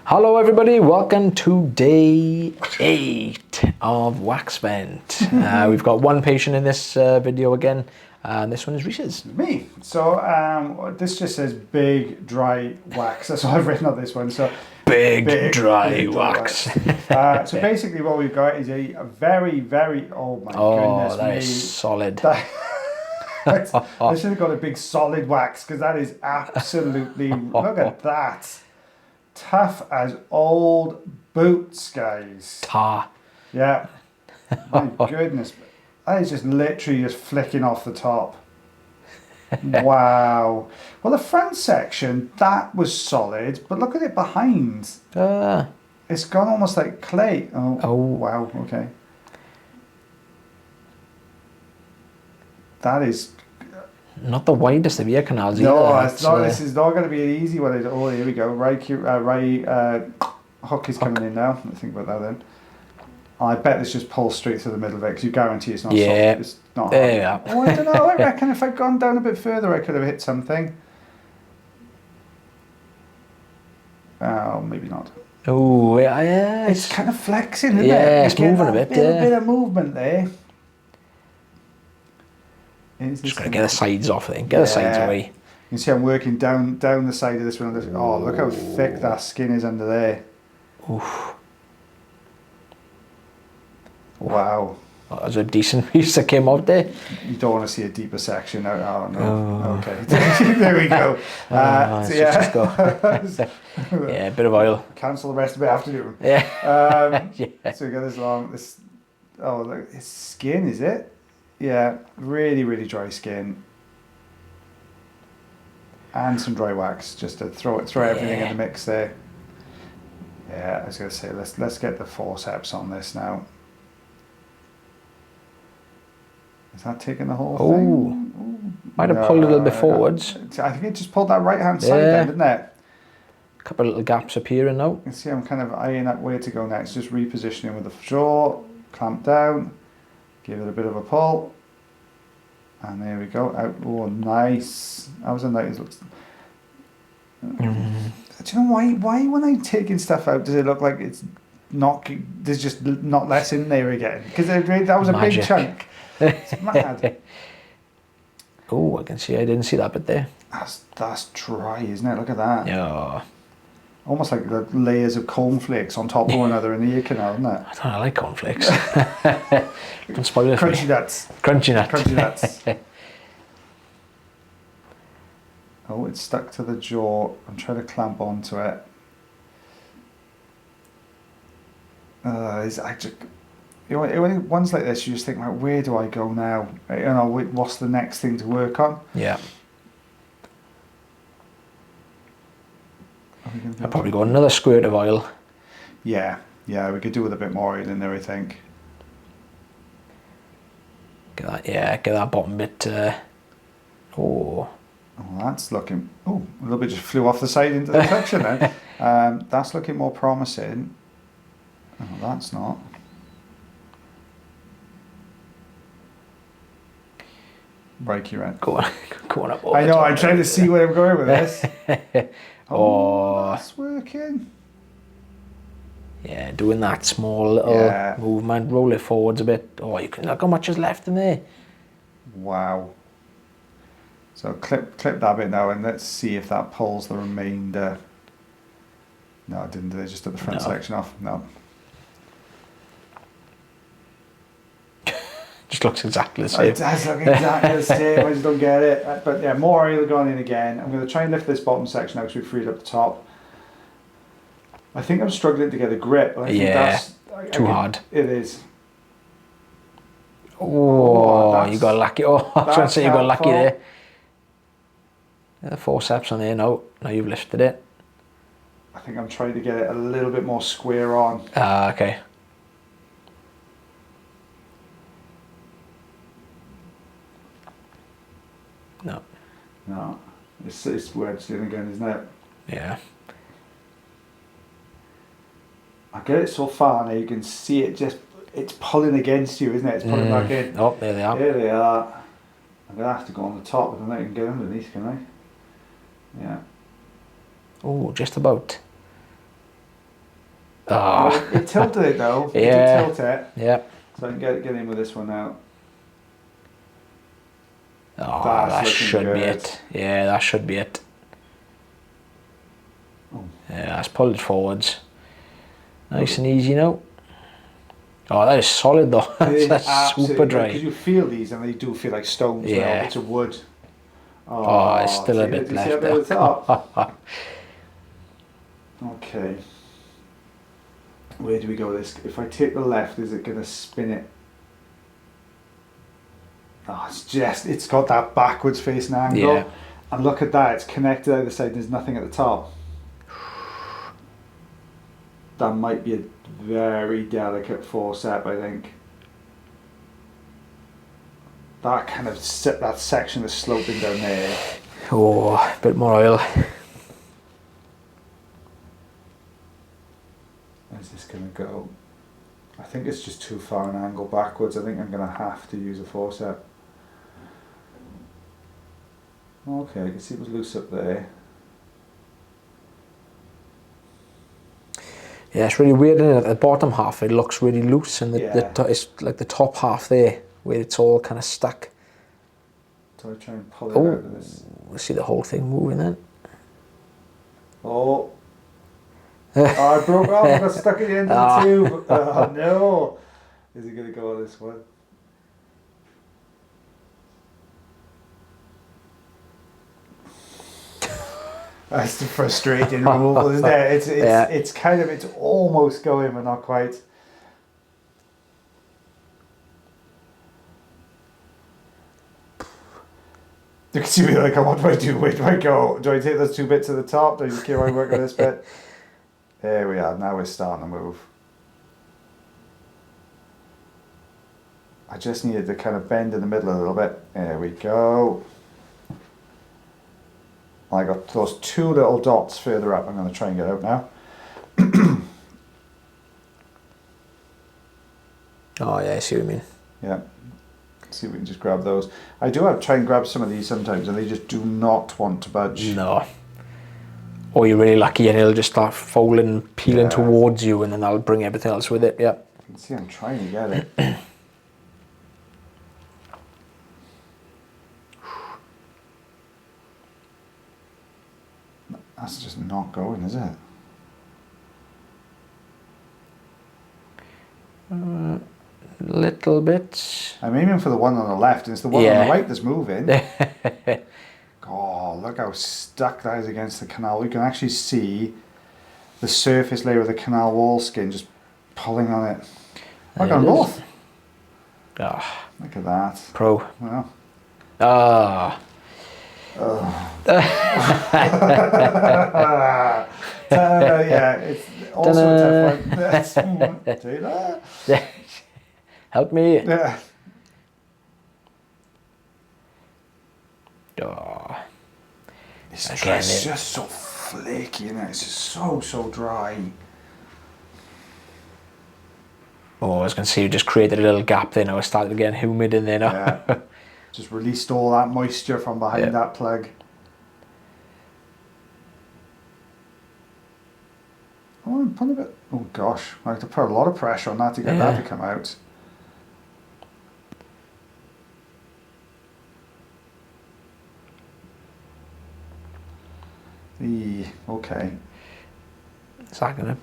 Hello everybody, welcome to day 8 of Waxvent. We've got one patient in this video again, and this one is Rhys's. Me. So this just says big dry wax. That's what I've written on this one. So Big dry wax. So basically what we've got is a very, oh my goodness that me. is solid. I should have got a big solid wax because that is absolutely, look at that. Tough as old boots, guys. Tar. Yeah. My goodness. That is just literally just flicking off the top. Wow. Well, the front section, that was solid, but look at it behind. It's gone almost like clay. Oh, wow. Okay. That is... Not the widest of ear canals either. No, it's not, this is not going to be an easy one. Oh, here we go. Right hook is coming in now. Let's think about that then. I bet this just pulls straight through the middle of it because you guarantee it's not soft. It's not there you are. Oh, I don't know. I reckon if I'd gone down a bit further, I could have hit something. Oh, maybe not. Oh, yeah. It's kind of flexing, isn't it? Yeah, it's moving a bit. A bit of movement there. Just got to get the sides off, I think. Get the sides away. You can see I'm working down the side of this one. Oh, look how thick that skin is under there. Oof. Wow. That was a decent piece that came out there. You don't want to see a deeper section. Oh, no. Okay. There we go. So yeah. Yeah, a bit of oil. Cancel the rest of it afternoon. Yeah. Yeah. So we got this long. Oh, look, it's skin, is it? Yeah, really dry skin. And some dry wax, just to throw everything in the mix there. Yeah, I was going to say, let's get the forceps on this now. Is that taking the whole thing? Ooh. Might have pulled a little bit forwards. I think it just pulled that right hand side then, didn't it? A couple of little gaps appearing now. You can see I'm kind of eyeing that where to go next. Just repositioning with the jaw, clamp down, give it a bit of a pull. And there we go. Oh, nice. That was a nice look. Do you know why when I'm taking stuff out does it look like it's not, there's just not less in there again? Because that was a big chunk. It's mad. Oh, I can see. I didn't see that bit there. That's dry, isn't it? Look at that. Yeah. Almost like the layers of cornflakes on top of one another in the ear canal, isn't it? I don't know, I like cornflakes. Can spoil it for me. Crunchy nuts. Crunchy nuts. Crunchy nuts. Oh, it's stuck to the jaw. I'm trying to clamp onto it. When ones like this, you just think, like, where do I go now? You know, what's the next thing to work on? Yeah. I'll probably go another squirt of oil. Yeah, we could do with a bit more oil in there, I think. Get that bottom bit. Oh, that's looking. Oh, a little bit just flew off the side into the section then. That's looking more promising. Oh, that's not. Break your end. Going up. I know. I'm trying to see where I'm going with this. Oh, that's working. Yeah, doing that small little movement, roll it forwards a bit. Oh, you can look how much is left in there. Wow. So clip that bit now and let's see if that pulls the remainder. No, it didn't. They just took the front section off. No. Just looks exactly the same. It does look exactly the same. I just don't get it. But yeah, more oil going in again. I'm going to try and lift this bottom section out because we freed up the top. I think I'm struggling to get a grip. I think that's too hard. It is. Oh, you got lucky. Oh, I was going to say you got lucky there. The forceps on there now. Now you've lifted it. I think I'm trying to get it a little bit more square on. Okay. No. It's wedged in again, isn't it? Yeah. I get it so far now you can see it it's pulling against you, isn't it? It's pulling back in. Oh, there they are. There they are. I'm going to have to go on the top, but I don't think I can get underneath, can I? Yeah. Oh, just about. Oh. Well, it tilted it though. Yeah. It did tilt it. Yeah. So I can get in with this one now. Oh, That's that looking should be good. it. Yeah, that should be it. Oh. Yeah, let's pull it forwards. Nice and easy now. Oh, that is solid though. That's super dry. Because you feel these and they do feel like stones. Yeah. Now. It's a wood. Oh, it's still a bit left there. there. Okay. Where do we go with this? If I take the left, is it going to spin it? Oh, it's got that backwards facing angle. Yeah. And look at that, it's connected either side, there's nothing at the top. That might be a very delicate forcep, I think. That kind of that section is sloping down there. Oh, a bit more oil. Where's this going to go? I think it's just too far an angle backwards. I think I'm going to have to use a forcep. Okay, I can see it was loose up there. Yeah, it's really weird, isn't it? At the bottom half it looks really loose, and it's like the top half there where it's all kind of stuck. So I try and pull it out of this. We'll see the whole thing moving then. Oh. I broke off, I got stuck at the end of the tube. Oh no! Is it going to go on this one? That's the frustrating removal, isn't it? It's kind of, it's almost going, but not quite. You can see me like, what do I do? Where do I go? Do I take those two bits at the top? Do I just keep on working on this bit? There we are, now we're starting to move. I just needed to kind of bend in the middle a little bit. There we go. I got those two little dots further up. I'm going to try and get out now. Oh yeah, I see what you mean. Yeah. See if we can just grab those. I do have to try and grab some of these sometimes, and they just do not want to budge. No. Or you're really lucky and it'll just start folding, peeling towards you, and then that'll bring everything else with it. Yeah. You can see I'm trying to get it. That's just not going, is it? Little bit. I'm aiming for the one on the left, and it's the one on the right that's moving. Oh, look how stuck that is against the canal. You can actually see the surface layer of the canal wall skin just pulling on it. Look on both. Ah, Look at that. pro. Well. Ah. Yeah, it's also a tough one. See that? Help me. Yeah. Oh. It's Again, just so flaky, and it's just so dry. Oh, I was going to say you just created a little gap there now. It started getting humid in there now. Yeah. Just released all that moisture from behind that plug. Oh, I'm putting a bit. Oh gosh, I have to put a lot of pressure on that to get that to come out. Okay. Is that going to...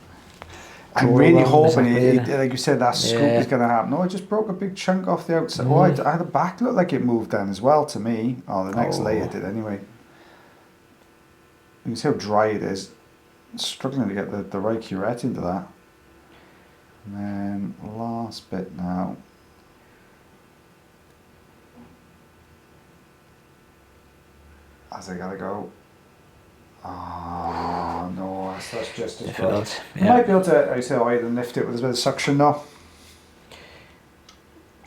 I'm really hoping, like you said, that scoop is going to happen. No, I just broke a big chunk off the outside. Oh, I had the back look like it moved down as well to me. Oh, the next layer did anyway. You can see how dry it is. I'm struggling to get the right curette into that. And then last bit now. As I gotta go. Oh no, that's just as good. You might be able to, I say, either lift it with a bit of suction though.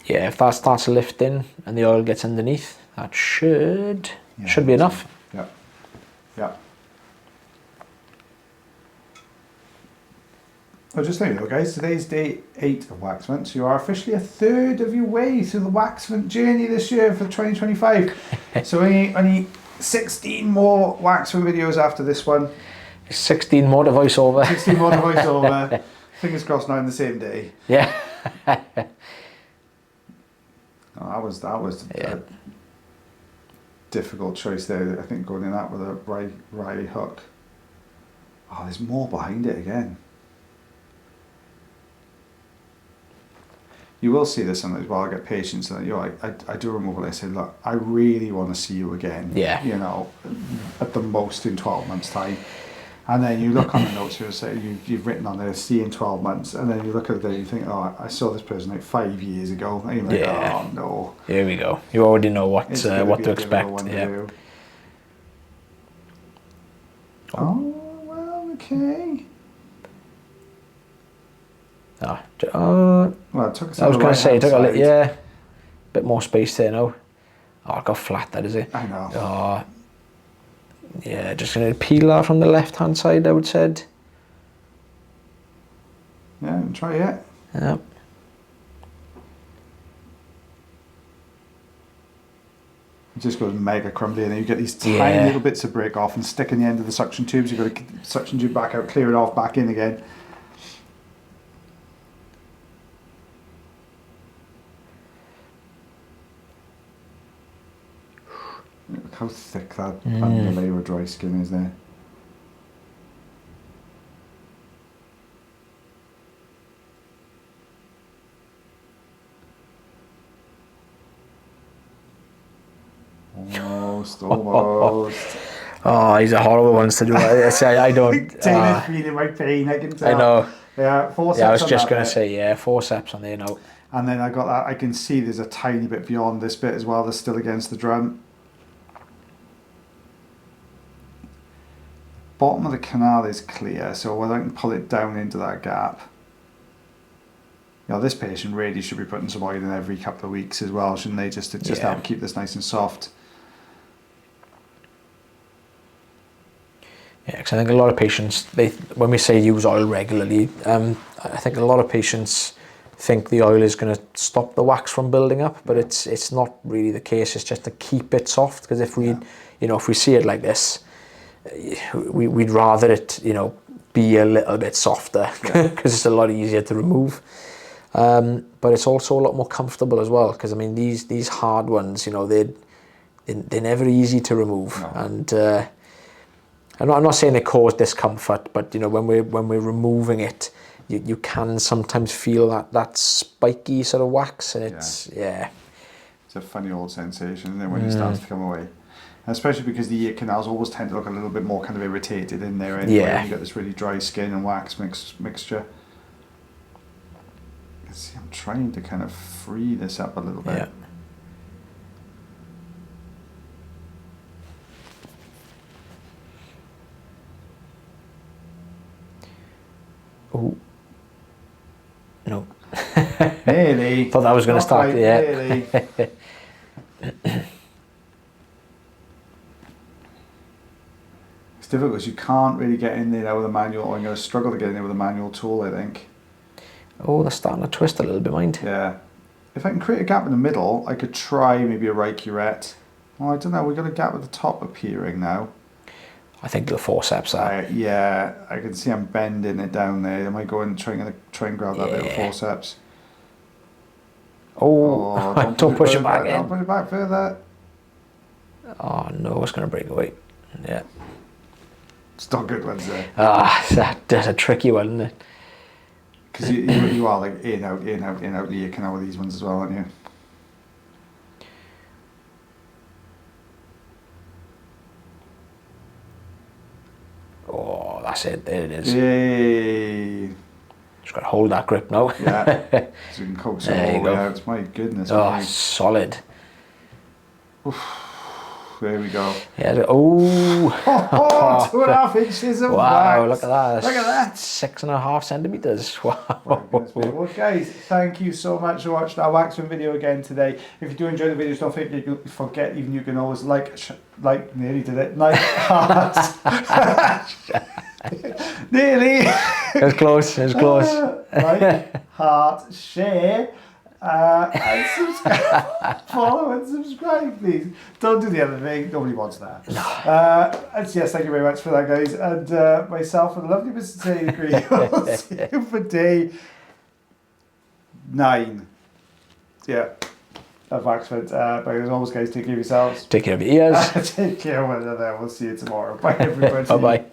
Yeah, if that starts lifting and the oil gets underneath, that should be enough. Yeah. Yeah. Well, just let you know, guys, today's day 8 of Waxvent, so you are officially a third of your way through the Waxvent journey this year for 2025. So only 16 more Waxvent videos after this one. 16 more to voice over. 16 more to voice over. Fingers crossed now in the same day. Yeah. Oh, that was a difficult choice there. I think going in that with a Riley hook. Oh, there's more behind it again. You will see this sometimes while I get patients and I do removal. I say, look, I really want to see you again. Yeah. You know, at the most in 12 months time. And then you look on the notes here, say you've written on there, see in 12 months, and then you look at it and you think, oh, I saw this person like 5 years ago. And you're like, oh no. Here we go. You already know what to expect. Yeah. Oh, well, okay. Well, it took us. I was going to say, it took a bit more space there now. Oh, it got flat, that is it. I know. Oh, yeah, just going to peel that from the left-hand side, I would say. Yeah, try it. Yep. It just goes mega crumbly, and then you get these tiny little bits of break off and stick in the end of the suction tubes. You've got to get the suction tube back out, clear it off, back in again. Look how thick that underlayer of dry skin is there. Almost. Oh, these are horrible ones to do. I don't. Taylor's feeling my pain, I can tell. I know. Yeah, forceps. Yeah, I was just going to say, forceps on there now. And then I got that. I can see there's a tiny bit beyond this bit as well. That's still against the drum. Bottom of the canal is clear, so whether I can pull it down into that gap. You know, this patient really should be putting some oil in every couple of weeks as well, shouldn't they? Just to help keep this nice and soft. Yeah, because I think a lot of patients, when we say use oil regularly, I think a lot of patients think the oil is going to stop the wax from building up, but it's not really the case. It's just to keep it soft. Because if we, if we see it like this, we'd rather it, be a little bit softer because it's a lot easier to remove. But it's also a lot more comfortable as well. Because I mean, these hard ones, they're never easy to remove. No. And I'm not saying they cause discomfort, but when we're removing it, you can sometimes feel that spiky sort of wax, and it's a funny old sensation, isn't it, when it starts to come away, and especially because the ear canals always tend to look a little bit more kind of irritated in there anyway. Yeah. You got this really dry skin and wax mixture. See, I'm trying to kind of free this up a little bit. Yeah. Oh. No. Nearly. Thought that was going to start. Nearly. It's difficult because you can't really get in there now with a manual, or you're going to struggle to get in there with a manual tool, I think. Oh, they're starting to twist a little bit, mind. Yeah. If I can create a gap in the middle, I could try maybe a right curette. Oh, I don't know. We've got a gap at the top appearing now. I think the forceps are. Yeah, I can see I'm bending it down there. Am I going to try and grab that little forceps? Oh, don't push it back in. Don't push it back further. Oh no, it's going to break away. Yeah. It's not good ones there. That's a tricky one, isn't it? Because you are like in, out, the ear canal with these ones as well, aren't you? Oh, that's it. There it is. Yay! Just got to hold that grip now. Yeah. So you can coax it all the way out. My goodness. Oh, solid. Oof. There we go. Yeah. Oh. 2.5 inches of wow, wax. Look at that. Look at that. 6.5 centimeters. Wow. Well, guys, thank you so much for watching our Waxvent video again today. If you do enjoy the videos, don't forget, even you can always nearly did it. Like, heart. Nearly. It was close. Like, heart, share. And subscribe, follow and subscribe, please. Don't do the other thing. Nobody wants that. And yes, thank you very much for that, guys. And myself and the lovely Mr. Taylor Green will see you for day 9. Yeah. Of Waxvent. But as always, guys, take care of yourselves. Take care of your ears. Take care of one another. We'll see you tomorrow. Bye, everybody. Bye-bye.